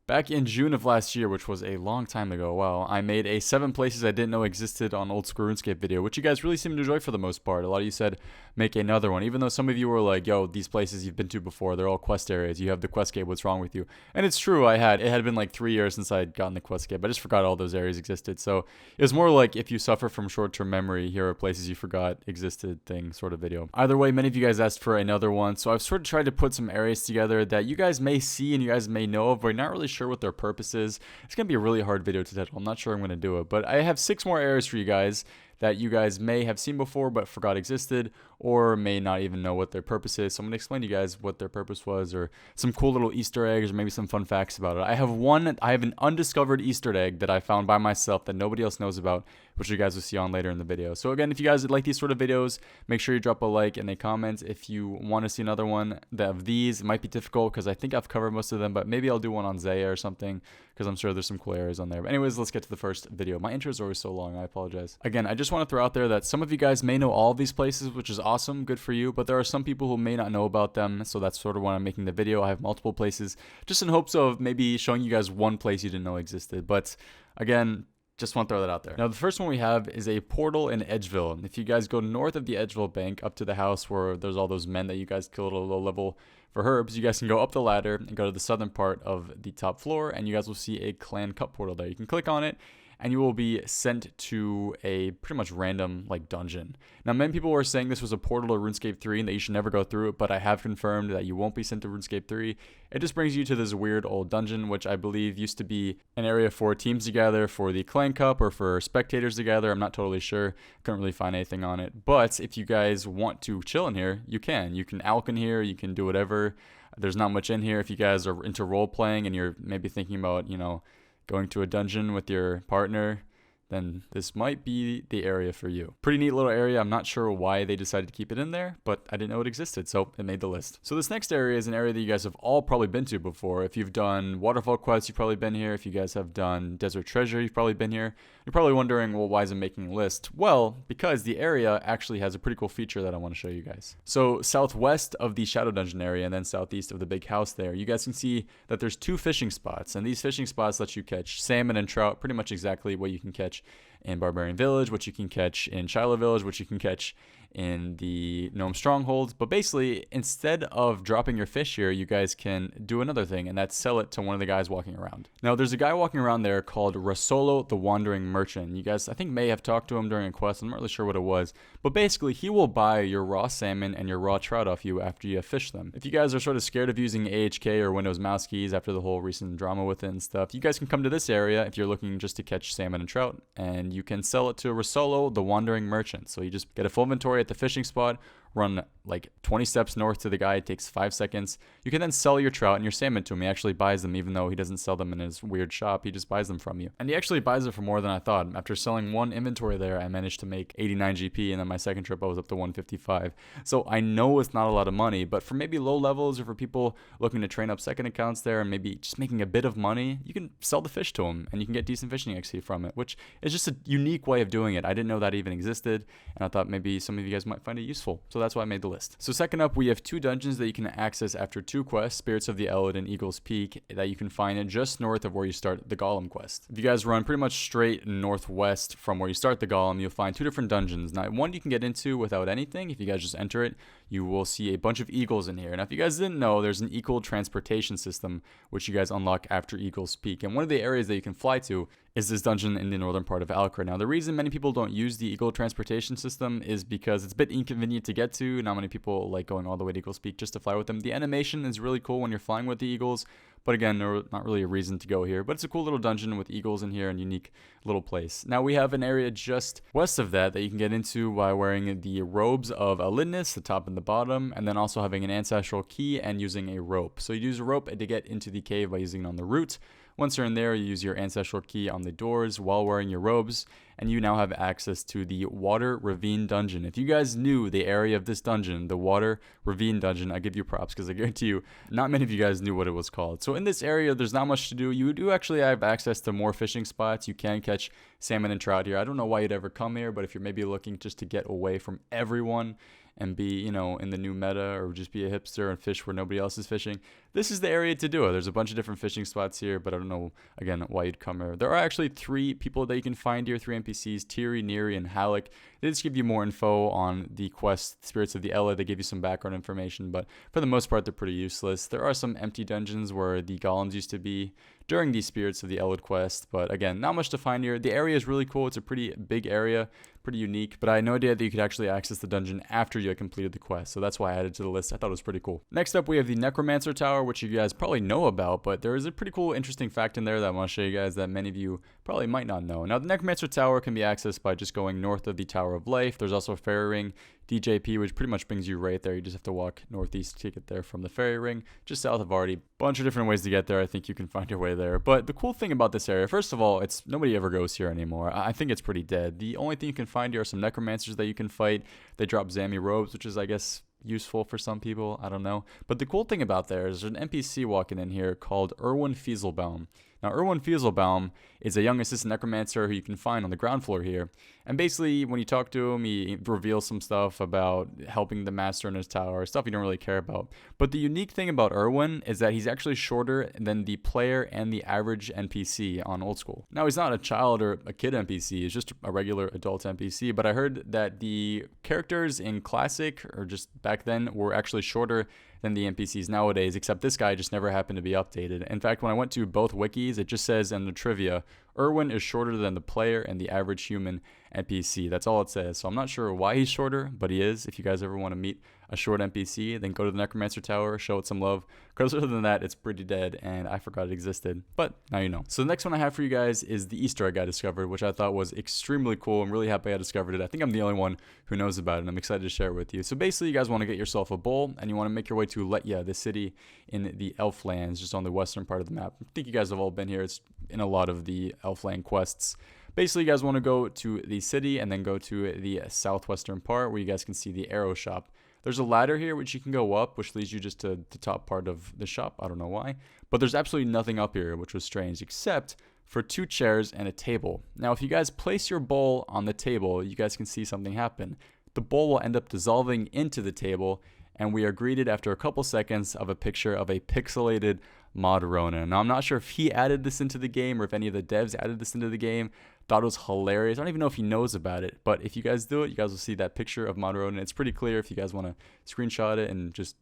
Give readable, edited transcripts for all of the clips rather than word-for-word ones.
Back in June of last year, which was a long time ago, wow, I made a 7 places I didn't know existed on Old School RuneScape video, which you guys really seemed to enjoy for the most part. A lot of you said, make another one, even though some of you were like, yo, these places you've been to before, they're all quest areas, you have the quest cape, what's wrong with you? And it's true, it had been like 3 years since I'd gotten the quest cape, I just forgot all those areas existed, so it was more like if you suffer from short-term memory, here are places you forgot existed thing sort of video. Either way, many of you guys asked for another one, so I've sort of tried to put some areas together that you guys may see and you guys may know of, but you're not really sure what their purpose is. It's going to be a really hard video to title. I'm not sure I'm going to do it, but I have 6 more areas for you guys that you guys may have seen before but forgot existed or may not even know what their purpose is. So I'm going to explain to you guys what their purpose was or some cool little Easter eggs or maybe some fun facts about it. I have an undiscovered Easter egg that I found by myself that nobody else knows about, which you guys will see on later in the video. So again, if you guys like these sort of videos, make sure you drop a like and a comment. If you want to see another one of these, it might be difficult because I think I've covered most of them, but maybe I'll do one on Zaya or something because I'm sure there's some cool areas on there. But anyways, let's get to the first video. My intros are always so long, I apologize. Again, I just want to throw out there that some of you guys may know all of these places, which is awesome, good for you, but there are some people who may not know about them, so that's sort of why I'm making the video. I have multiple places, just in hopes of maybe showing you guys one place you didn't know existed, but again, just want to throw that out there. Now, the first one we have is a portal in Edgeville. If you guys go north of the Edgeville bank up to the house where there's all those men that you guys killed at a low level for herbs, you guys can go up the ladder and go to the southern part of the top floor, and you guys will see a clan cup portal there. You can click on it, and you will be sent to a pretty much random like dungeon. Now, many people were saying this was a portal to RuneScape 3 and that you should never go through it, but I have confirmed that you won't be sent to RuneScape 3. It just brings you to this weird old dungeon, which I believe used to be an area for teams together, for the clan cup, or for spectators together. I'm not totally sure. Couldn't really find anything on it. But if you guys want to chill in here, you can. You can alch in here, you can do whatever. There's not much in here. If you guys are into role playing and you're maybe thinking about, you know, going to a dungeon with your partner, then this might be the area for you. Pretty neat little area. I'm not sure why they decided to keep it in there, but I didn't know it existed, so it made the list. So this next area is an area that you guys have all probably been to before. If you've done Waterfall quests, you've probably been here. If you guys have done Desert Treasure, you've probably been here. You're probably wondering, well, why is it making a list? Well, because the area actually has a pretty cool feature that I want to show you guys. So southwest of the Shadow Dungeon area and then southeast of the big house there, you guys can see that there's 2 fishing spots, and these fishing spots let you catch salmon and trout, pretty much exactly what you can catch in Barbarian Village, what you can catch in Shiloh Village, what you can catch in the Gnome Strongholds. But basically, instead of dropping your fish here, you guys can do another thing, and that's sell it to one of the guys walking around. Now, there's a guy walking around there called Rasolo the Wandering Merchant. You guys, I think, may have talked to him during a quest. I'm not really sure what it was. But basically, he will buy your raw salmon and your raw trout off you after you have fished them. If you guys are sort of scared of using AHK or Windows mouse keys after the whole recent drama with it and stuff, you guys can come to this area if you're looking just to catch salmon and trout, and you can sell it to Rasolo the Wandering Merchant. So you just get a full inventory at the fishing spot, run like 20 steps north to the guy. It takes 5 seconds. You can then sell your trout and your salmon to him. He actually buys them, even though he doesn't sell them in his weird shop. He just buys them from you. And he actually buys it for more than I thought. After selling 1 inventory there, I managed to make 89 GP, and then my second trip I was up to 155. So I know it's not a lot of money, but for maybe low levels or for people looking to train up second accounts there and maybe just making a bit of money, you can sell the fish to him and you can get decent fishing XP from it, which is just a unique way of doing it. I didn't know that even existed, and I thought maybe some of you guys might find it useful. So that's why I made the list. So second up, we have 2 dungeons that you can access after 2 quests, Spirits of the Elid and Eagle's Peak, that you can find just north of where you start the Golem quest. If you guys run pretty much straight northwest from where you start the Golem, you'll find 2 different dungeons. Now, one you can get into without anything. If you guys just enter it, you will see a bunch of eagles in here. Now, if you guys didn't know, there's an eagle transportation system, which you guys unlock after Eagle's Peak. And one of the areas that you can fly to is this dungeon in the northern part of Alcra. Now, the reason many people don't use the Eagle transportation system is because it's a bit inconvenient to get to. Not many people like going all the way to Eagle's Peak just to fly with them. The animation is really cool when you're flying with the eagles, but again, there's not really a reason to go here. But it's a cool little dungeon with eagles in here and unique little place. Now, we have an area just west of that you can get into by wearing the robes of Alidness, the top and the bottom, and then also having an ancestral key and using a rope. So you use a rope to get into the cave by using it on the root. Once you're in there, you use your ancestral key on the doors while wearing your robes, and you now have access to the Water Ravine Dungeon. If you guys knew the area of this dungeon, the Water Ravine Dungeon, I give you props because I guarantee you not many of you guys knew what it was called. So in this area, there's not much to do. You do actually have access to more fishing spots. You can catch salmon and trout here. I don't know why you'd ever come here, but if you're maybe looking just to get away from everyone and be, you know, in the new meta, or just be a hipster and fish where nobody else is fishing, this is the area to do it. There's a bunch of different fishing spots here, but I don't know, again, why you'd come here. There are actually 3 people that you can find here, 3 NPCs, Tiri, Neri, and Halleck. They just give you more info on the quest, Spirits of the Ella. They give you some background information, but for the most part, they're pretty useless. There are some empty dungeons where the golems used to be during the Spirits of the Ella quest, but again, not much to find here. The area is really cool. It's a pretty big area, pretty unique, but I had no idea that you could actually access the dungeon after you had completed the quest, so that's why I added it to the list. I thought it was pretty cool. Next up, we have the Necromancer Tower, which you guys probably know about, but there is a pretty cool, interesting fact in there that I want to show you guys that many of you probably might not know. Now, the Necromancer Tower can be accessed by just going north of the Tower of Life. There's also a fairy ring, DJP, which pretty much brings you right there. You just have to walk northeast to get there from the fairy ring, just south of Artie. Bunch of different ways to get there. I think you can find your way there. But the cool thing about this area, first of all, it's nobody ever goes here anymore. I think it's pretty dead. The only thing you can find here are some necromancers that you can fight. They drop Zami robes, which is, I guess, useful for some people. I don't know. But the cool thing about there is there's an NPC walking in here called Erwin Fieselbaum. Now, Erwin Fieselbaum is a young assistant necromancer who you can find on the ground floor here. And basically, when you talk to him, he reveals some stuff about helping the master in his tower, stuff you don't really care about. But the unique thing about Erwin is that he's actually shorter than the player and the average NPC on Old School. Now, he's not a child or a kid NPC, he's just a regular adult NPC, but I heard that the characters in Classic, or just back then, were actually shorter than the NPCs nowadays, except this guy just never happened to be updated. In fact, when I went to both wikis, it just says in the trivia, Erwin is shorter than the player and the average human NPC. That's all it says. So I'm not sure why he's shorter, but he is. If you guys ever want to meet a short NPC, then go to the Necromancer Tower, show it some love. Because other than that, it's pretty dead, and I forgot it existed. But now you know. So the next one I have for you guys is the Easter egg I discovered, which I thought was extremely coul. I'm really happy I discovered it. I think I'm the only one who knows about it, and I'm excited to share it with you. So basically, you guys want to get yourself a bowl, and you want to make your way to Letya, the city in the Elflands, just on the western part of the map. I think you guys have all been here. It's in a lot of the Elfland quests. Basically, you guys want to go to the city and then go to the southwestern part where you guys can see the arrow shop. There's a ladder here which you can go up, which leads you just to the top part of the shop. I don't know why. But there's absolutely nothing up here, which was strange, except for 2 chairs and a table. Now, if you guys place your bowl on the table, you guys can see something happen. The bowl will end up dissolving into the table, and we are greeted after a couple seconds of a picture of a pixelated Mod Ronan. Now, I'm not sure if he added this into the game or if any of the devs added this into the game. Thought it was hilarious. I don't even know if he knows about it, but if you guys do it, you guys will see that picture of Mod Ronan. It's pretty clear. If you guys want to screenshot it and just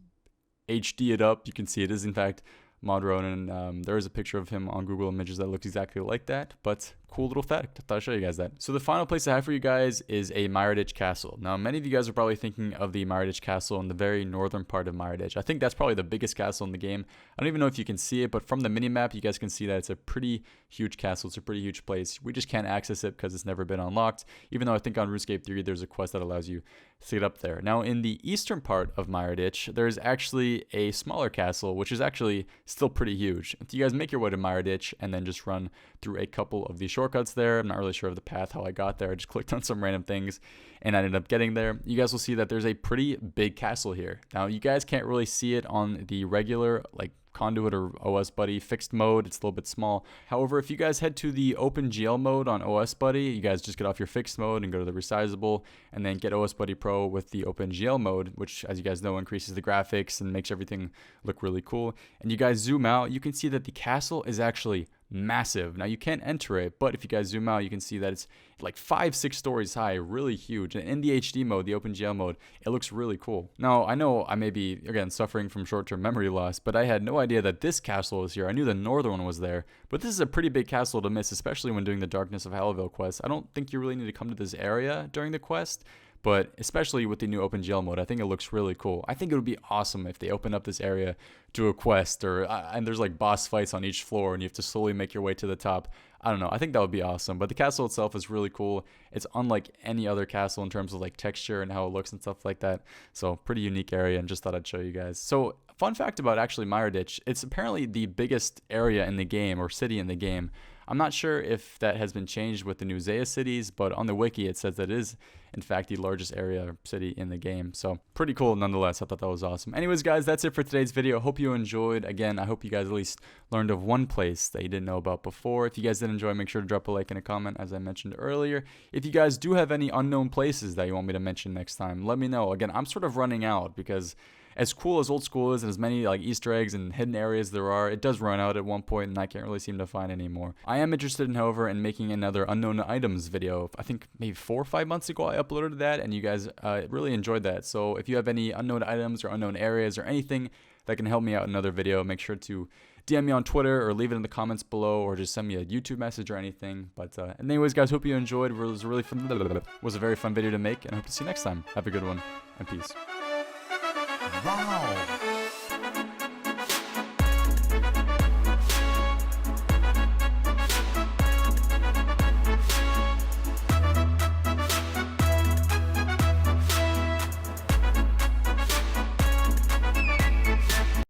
HD it up, you can see it is in fact Mod Ronan. There is a picture of him on Google Images that looks exactly like that, but cool little fact. I thought I'd show you guys that. So the final place I have for you guys is a Meritage Castle. Now, many of you guys are probably thinking of the Meritage Castle in the very northern part of Meritage. I think that's probably the biggest castle in the game. I don't even know if you can see it, but from the minimap, you guys can see that it's a pretty huge castle. It's a pretty huge place. We just can't access it because it's never been unlocked, even though I think on RuneScape 3, there's a quest that allows you to get up there. Now, in the eastern part of Meritage, there's actually a smaller castle, which is actually still pretty huge. If you guys make your way to Meritage and then just run through a couple of the shortcuts there, I'm not really sure of the path, how I got there. I just clicked on some random things and I ended up getting there. You guys will see that there's a pretty big castle here. Now, you guys can't really see it on the regular, like, Conduit or OS Buddy fixed mode. It's a little bit small. However, if you guys head to the OpenGL mode on OS Buddy, you guys just get off your fixed mode and go to the resizable and then get OS Buddy Pro with the OpenGL mode, which, as you guys know, increases the graphics and makes everything look really cool. And you guys zoom out, you can see that the castle is actually massive. Now, you can't enter it, but if you guys zoom out, you can see that it's like 5-6 stories high, really huge. And in the HD mode, the OpenGL mode, it looks really cool. Now, I know I may be, again, suffering from short-term memory loss, but I had no idea that this castle was here. I knew the northern one was there, but this is a pretty big castle to miss, especially when doing the Darkness of Haleville quest. I don't think you really need to come to this area during the quest, but especially with the new OpenGL mode, I think it looks really cool. I think it would be awesome if they opened up this area to a quest, or and there's like boss fights on each floor and you have to slowly make your way to the top. I don't know. I think that would be awesome. But the castle itself is really cool. It's unlike any other castle in terms of like texture and how it looks and stuff like that. So pretty unique area, and just thought I'd show you guys. So fun fact about actually Meritage, it's apparently the biggest area in the game, or city in the game. I'm not sure if that has been changed with the new Zaya cities, but on the wiki it says that it is in fact the largest area city in the game. So pretty cool nonetheless. I thought that was awesome. Anyways, guys, that's it for today's video. Hope you enjoyed. Again, I hope you guys at least learned of one place that you didn't know about before. If you guys did enjoy, make sure to drop a like and a comment, as I mentioned earlier. If you guys do have any unknown places that you want me to mention next time, let me know. Again, I'm sort of running out because as cool as Old School is and as many like Easter eggs and hidden areas there are, it does run out at one point and I can't really seem to find any more. I am interested in, however, in making another unknown items video. I think maybe 4 or 5 months ago I uploaded that and you guys really enjoyed that. So if you have any unknown items or unknown areas or anything that can help me out in another video, make sure to DM me on Twitter or leave it in the comments below or just send me a YouTube message or anything. But anyways, guys, hope you enjoyed. It was really fun. Was a very fun video to make, and I hope to see you next time. Have a good one and peace. Wow.